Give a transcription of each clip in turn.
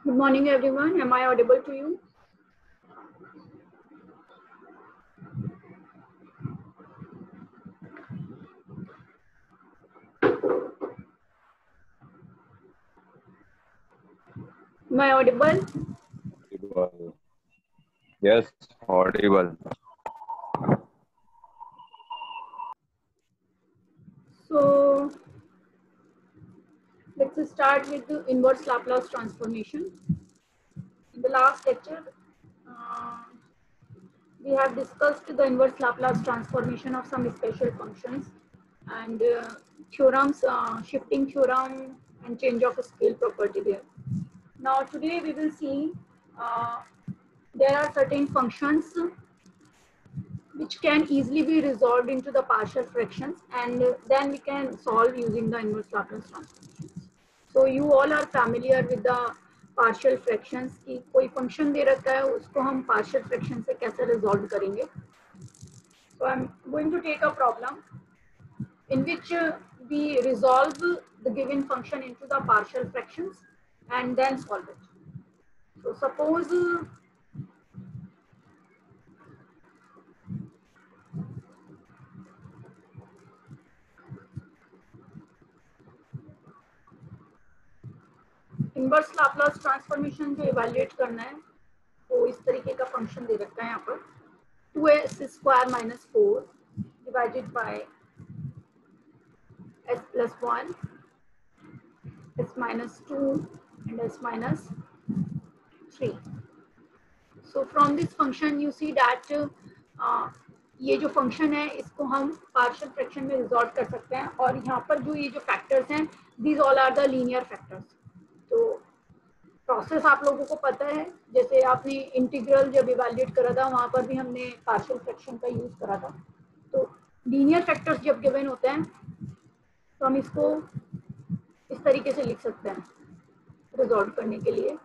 Good morning, everyone. Am I audible to you? Am I audible? Audible. Yes, audible. So let's start with the inverse Laplace transformation. In the last lecture, uh, we have discussed the inverse Laplace transformation of some special functions and theorems, shifting theorem and change of scale property there. Now today we will see uh, there are certain functions which can easily be resolved into the partial fractions, and then we can solve using the inverse Laplace transformations. So you all are familiar with the partial fractions कि कोई function दे रखा है उसको हम partial fraction से कैसे resolve करेंगे. So I'm going to take a problem in which we resolve the given function into the partial fractions and then solve it. So suppose inverse Laplace transformation जो evaluate करना है तो इस तरीके का फंक्शन दे रखा है यहाँ पर 2s² - 4 divided by s + 1 s - 2 and s - 3. So from this function you see that ये जो फंक्शन है इसको हम पार्शियल फ्रैक्शन में रिजॉल्व कर सकते हैं और यहाँ पर जो ये जो फैक्टर्स हैं these all are the linear factors. तो प्रोसेस आप लोगों को पता है, जैसे आपने इंटीग्रल जब इवैल्यूएट करा था वहां पर भी हमने पार्शियल फ्रैक्शन का यूज करा था. तो लीनियर फैक्टर्स जब गिवन होते हैं तो हम इसको इस तरीके से लिख सकते हैं रिजॉल्व करने के लिए.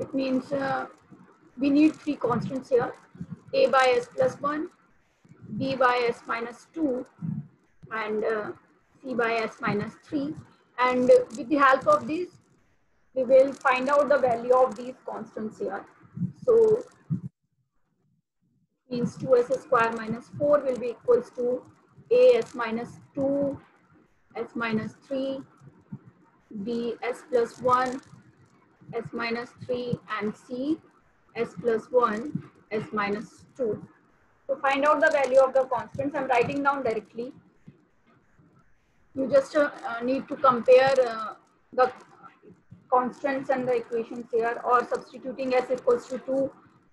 It means we need three constants here: a by s + 1, b by s - 2 and c by s - 3, and with the help of these we will find out the value of these constants here. So means 2s² - 4 will be equals to as - 2, s - 3, b s + 1, s - 3 and c s + 1, s - 2. To find out the value of the constants, I'm writing down directly. You just need to compare the constants and the equations here, or substituting s equals to 2,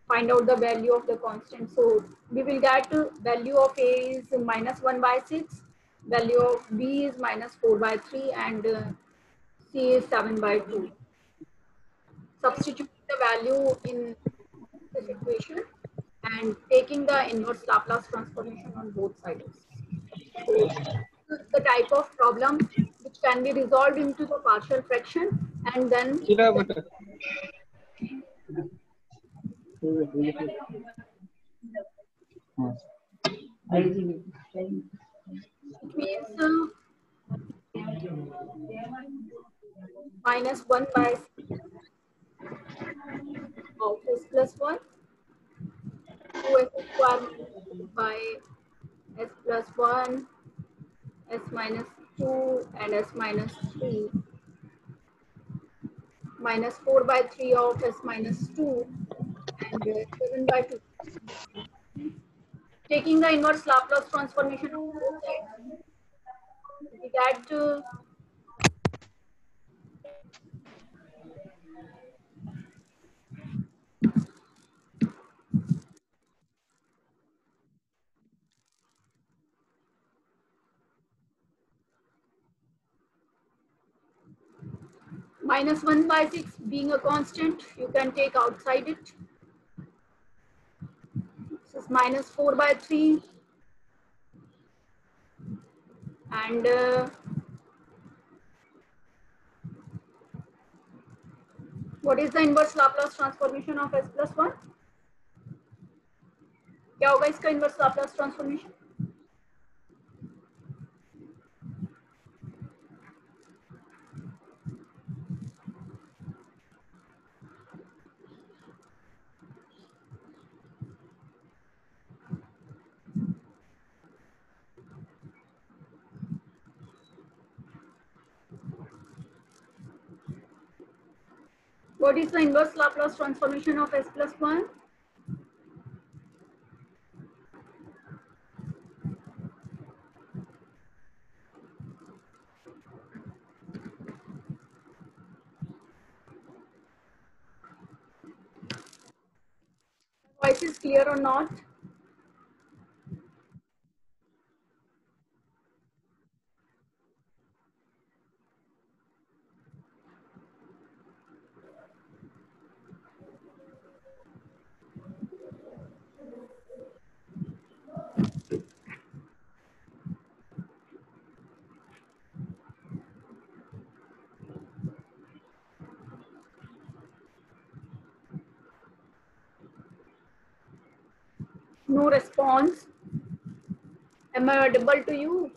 find out the value of the constant. So we will get value of a is -1/6, value of b is -4/3 and c is 7/2. Substituting the value in this equation and taking the inverse Laplace transformation on both sides. So this is the type of problem which can be resolved into the partial fraction and then it means -1/6 of s + 1, 2s² by s + 1, s - 2 and s - 3, -4/3 of s - 2 and 7/2. Taking the inverse Laplace transformation on both sides, we get -1/6 being a constant, you can take outside it. This is -4/3 and what is the inverse Laplace transformation of s + 1? क्या होगा इसका inverse Laplace transformation? What is the inverse Laplace transformation of s plus 1? Voice is clear or not? No response. Am I audible to you?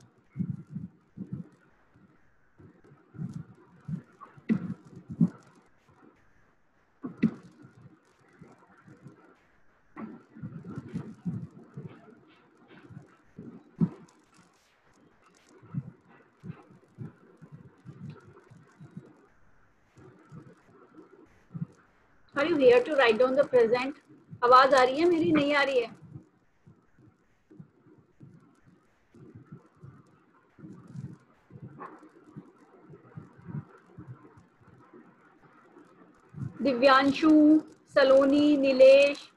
Are you here to write down the present? आवाज आ रही है मेरी? नहीं आ रही है? दिव्यांशु, सलोनी, नीलेश.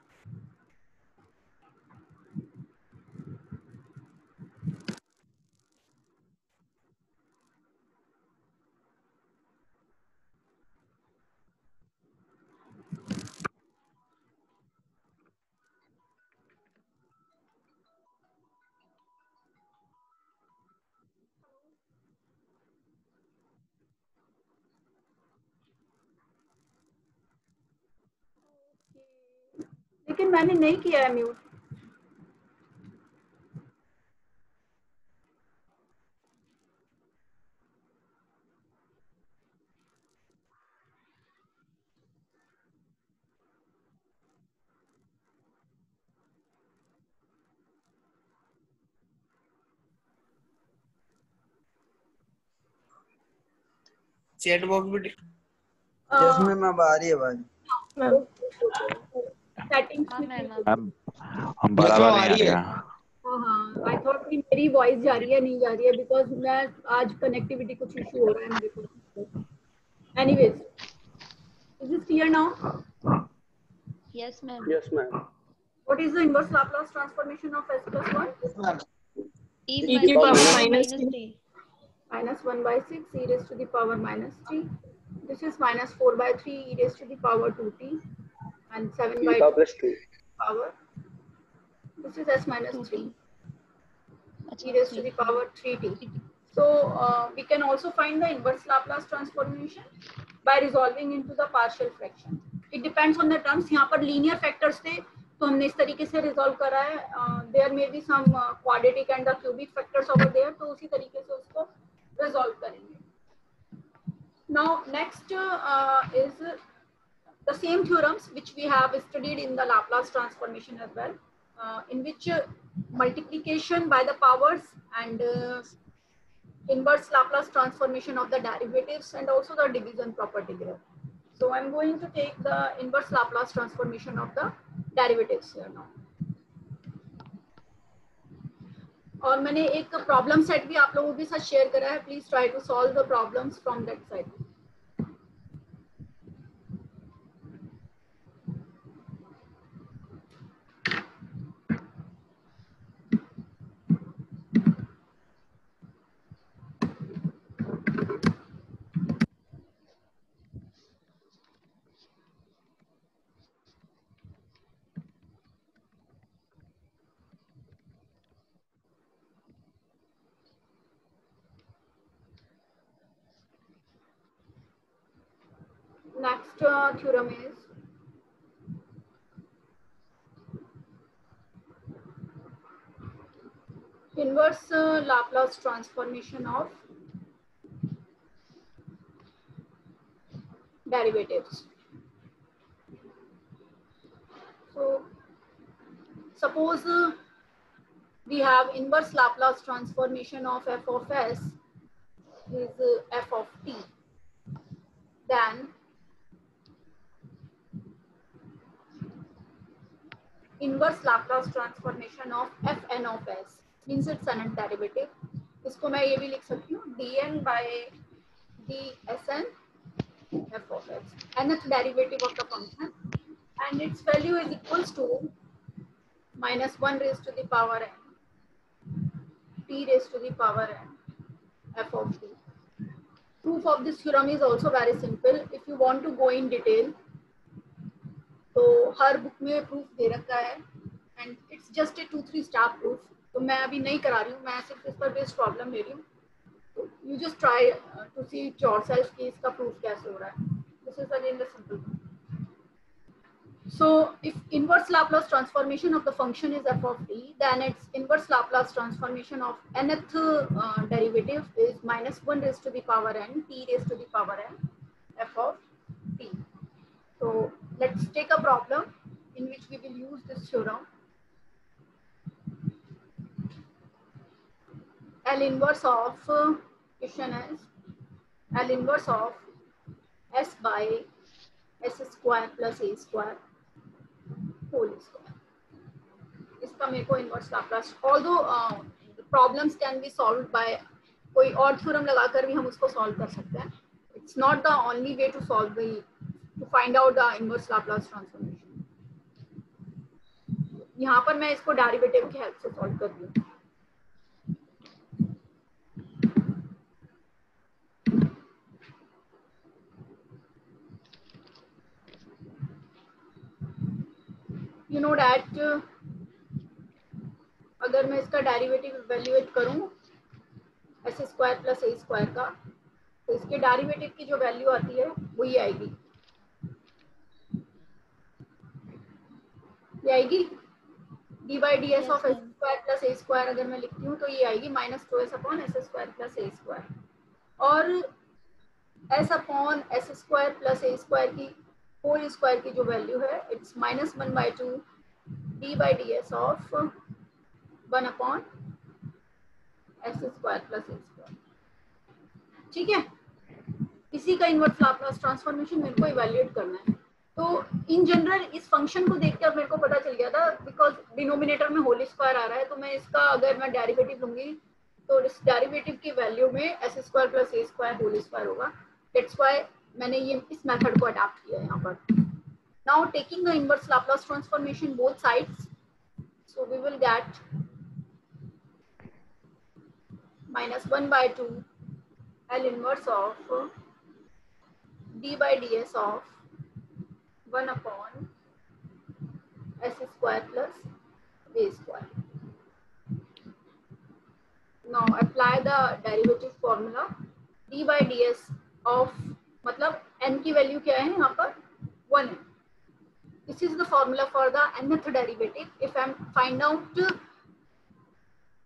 लेकिन मैंने नहीं किया है म्यूट. चैट बॉक्स भी यस मैम अब आ रही है आवाज. सेटिंग्स हम बराबर नहीं आ रही है. हाँ, आई थॉट कि मेरी वॉइस जा रही है, नहीं जा रही है, बिकॉज मैं आज कनेक्टिविटी कुछ इशू हो रहा है मेरे को. Anyways, is this clear now? Yes, ma'am. Yes ma'am. What is the inverse Laplace transformation of s plus 1? Yes ma'am. E E की power power minus minus t. Minus 1 by 6 e raised to the power minus 3. This is minus 4 by 3 e raised to the power 2t. And 7 by 2 plus 2. power. This is s minus 3. E raised to the Achha, power 3t. So we can also find the inverse Laplace transformation by resolving into the partial fraction. It depends on the terms. यहाँ पर linear factors थे, तो हमने इस तरीके से resolve करा है. There may be some quadratic and the cubic factors over there, तो उसी तरीके से उसको resolve करेंगे. Now next is the same theorems which we have studied in the Laplace transformation as well, in which multiplication by the powers and inverse Laplace transformation of the derivatives and also the division property there. So I'm going to take the inverse Laplace transformation of the derivatives here now. और मैंने एक problem set भी आप लोगों के साथ share करा है. Please try to solve the problems from that side. Next theorem is inverse Laplace transformation of derivatives. So suppose we have inverse Laplace transformation of f of s is f of t. Then inverse Laplace transformation of F N of S means it's nth derivative. इसको मैं ये भी लिख सकती हूँ dn by dsn f of x, nth derivative of the function, and its value is equals to minus 1 raised to the power n t raised to the power n f of t. Proof of this theorem is also very simple. If you want to go in detail, तो हर book में proof दे रखा है and it's just a 2-3 step proof, तो मैं अभी नहीं करा रही हूँ, मैं सिर्फ इस पर बेस्ड प्रॉब्लम ले रही हूँ। तो you just try to see it yourself कि इसका प्रूफ कैसे हो रहा है। This is again the simple. So if inverse Laplace transformation of the function is f of t, then its inverse Laplace transformation of nth derivative is minus 1 raised to the power n t raised to the power n f of t. So let's take a problem in which we will use this theorem. L inverse of question is L inverse of s by s square plus a square whole square. इसका मेरे को inverse Laplace, although problems can be solved by कोई और theorem लगाकर भी हम उसको solve कर सकते हैं। It's not the only way to solve the to find out the inverse Laplace transformation. यहाँ पर मैं इसको डेरिवेटिव की हेल्प से सॉल्व कर रही हूँ। You know that अगर मैं इसका डेरिवेटिव इवैल्यूएट करूं S square plus a square का, तो इसके डेरिवेटिव की जो वैल्यू आती है वो ये आएगी, ये आएगी d by d s of s square plus a square. अगर मैं लिखती हूँ तो ये आएगी minus 2s upon s square plus a square, और s upon s square plus a square की होल स्क्वायर की जो वैल्यू है it's minus 1/2 d by d s of 1 upon s square plus a square. ठीक है, इसी का inverse Laplace transformation मेरे को इवैल्यूएट करना है। तो इन जनरल इस फंक्शन को देखकर मेरे को पता चल गया था, बिकॉज डिनोमिनेटर में होल स्क्वायर आ रहा है, तो मैं इसका अगर मैं डेरिवेटिव लूंगी तो इस डेरिवेटिव की वैल्यू में S square plus a square whole square होगा। दैट्स व्हाई मैंने ये इस मेथड को अडॉप्ट किया है यहाँ पर। Now taking the inverse Laplace transformation both sides, so we will get minus 1/2 L inverse of d by ds of 1 upon s square plus a square. Now apply the derivative formula. d by ds of मतलब n की value क्या है यहाँ पर 1 है। This is the formula for the nth derivative. If I find out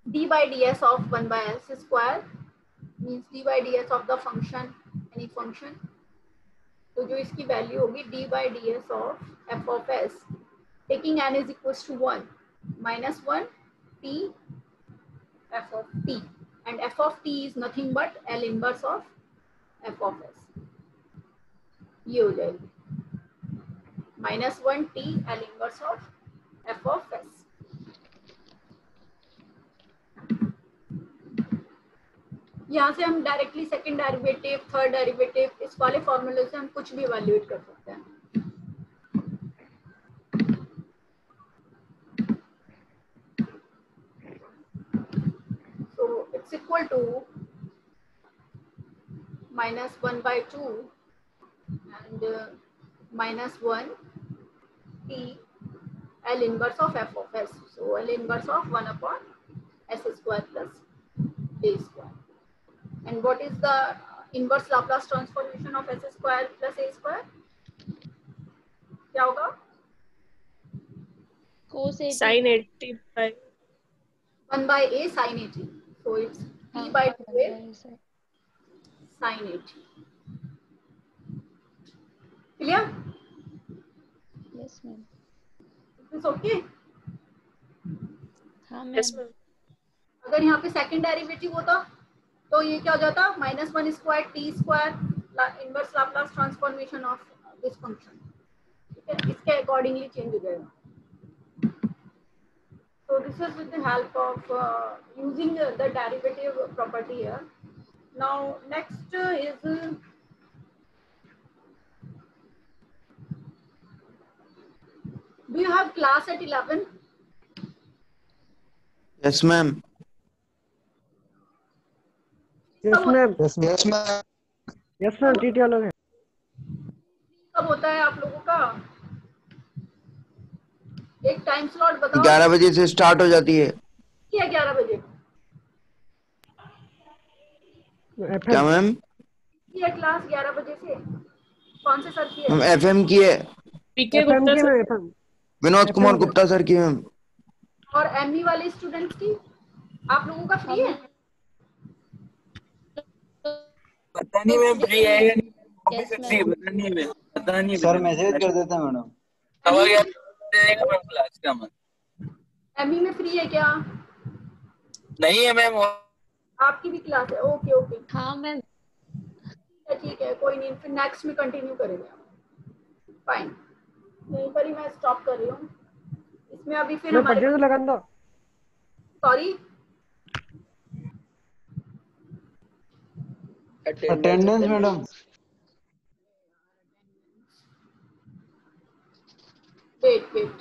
d by ds of 1 by s square means d by ds of the function, any function, तो जो इसकी वैल्यू होगी d by ds of f of s taking n is equals to 1 minus 1 t f of t, and f of t is nothing but L inverse of f of s। ये हो जाएगी minus 1 t L inverse of f of s। यहाँ से हम directly second derivative, third derivative, इस वाले फॉर्मूले से हम कुछ भी इवैल्यूएट कर सकते हैं। So it's equal to minus 1/2 and minus 1 t L inverse of f of s. So L inverse of 1 upon s square plus a square. And what is the inverse Laplace transformation of s square plus a square? क्या होगा? cos 80 sin 80 by 1 by a sin 80. So it's t by 2a sin 80. Clear? yes ma'am। Is this okay? हाँ yes ma'am. ma'am. अगर यहाँ पे second derivative होता तो ये क्या हो जाता -1 square T square inverse Laplace transformation of this function. ठीक है, इसके अकॉर्डिंगली चेंज हो जाएगा। So this is with the help of using the derivative property here. Now next is do you have class at 11? Yes, ma'am. Yes ma'am Yes, ma'am. Yes ma'am TT अलग है कब होता है आप लोगों का? एक टाइम स्लॉट बताओ। 11 बजे से स्टार्ट हो जाती है। क्या 11 बजे? क्या मैम? ये क्लास 11 बजे से कौन से सर की है? मैम FM की है, एफएम की ma'am FM Vinod Kumar Gupta sir की मैम। और एमई वाले स्टूडेंट्स की आप लोगों का फ्री है? पता नहीं मैम फ्री है या Yes, नहीं, ma'am. पता नहीं है मैम, पता नहीं सर मैसेज कर देते हैं मैडम। हवा यार देगा मैम क्लास का मन एमई में फ्री है क्या? नहीं है मैम। आपकी भी क्लास है? ओके ओके हाँ मैम. ठीक है कोई नहीं, फिर नेक्स्ट में कंटिन्यू करेंगे। फाइन, यहीं पर ही मैं स्टॉप कर रही हूँ। इसमें अभी फिर मैं हमारे पढ़ने लगा दो sorry attendance madam. Wait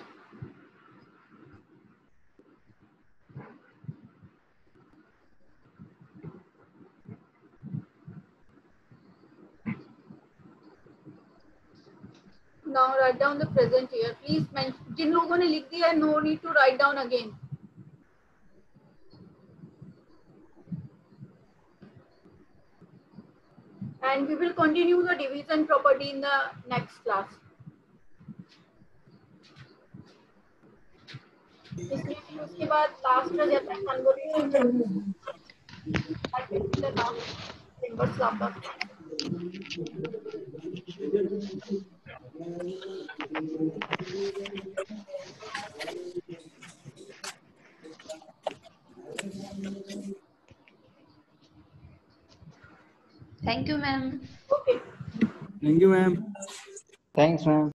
now write down the present here please mention। जिन लोगों ने लिख दिया है no need to write down again। and we will continue the division property in the next class। इसलिए फिर उसके बाद लास्ट में जाता है conversation inverse Laplace. Thank you, ma'am. Okay thank you ma'am. Thanks ma'am.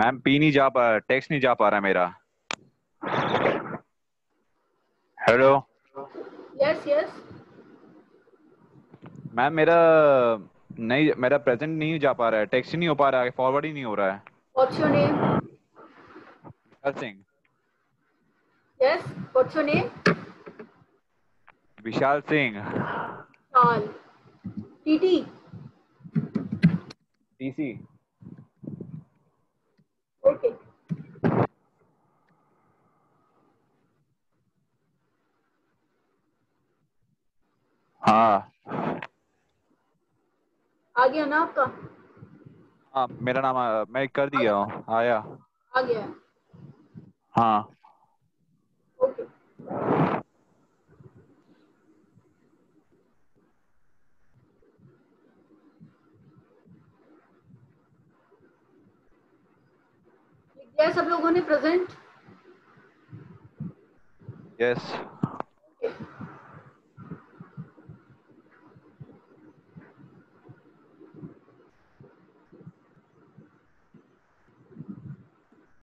Ma'am P नहीं जा पा, टेक्स्ट नहीं जा पा रहा मेरा। हेलो यस यस मैम, मेरा प्रेजेंट नहीं जा पा रहा है, टेक्स्ट ही नहीं हो पा रहा है, फॉरवर्ड ही नहीं हो रहा है। What's your name? Vishal Singh. Yes what's your name? Vishal Singh. चाल टीटी टीसी। ओके हाँ आ गया ना आपका? हाँ, मेरा नाम मैं कर दिया हूँ, आया। आ गया है हाँ ओके। लिख दिया सब लोगों ने प्रेजेंट? यस।